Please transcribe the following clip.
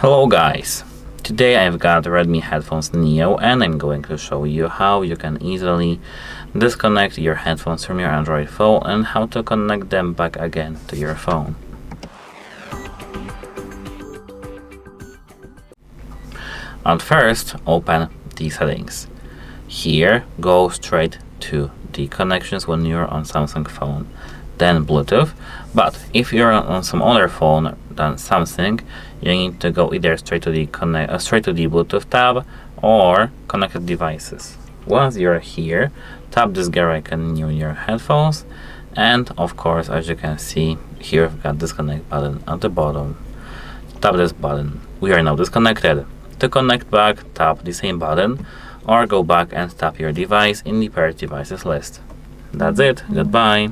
Hello guys! Today I've got REDMI Headphones Neo and I'm going to show you how you can easily disconnect your headphones from your Android phone and how to connect them back again to your phone. At first, open the settings. Here, go straight to the connections when you're on Samsung phone, then Bluetooth. But if you're on some other phone than Samsung, you need to go either straight to the Bluetooth tab or connected devices. Once you're here, tap this gear icon near your headphones, and of course, as you can see, here we've got disconnect button at the bottom. Tap this button. We are now disconnected. To connect back, tap the same button or go back and tap your device in the paired devices list. That's it. Goodbye.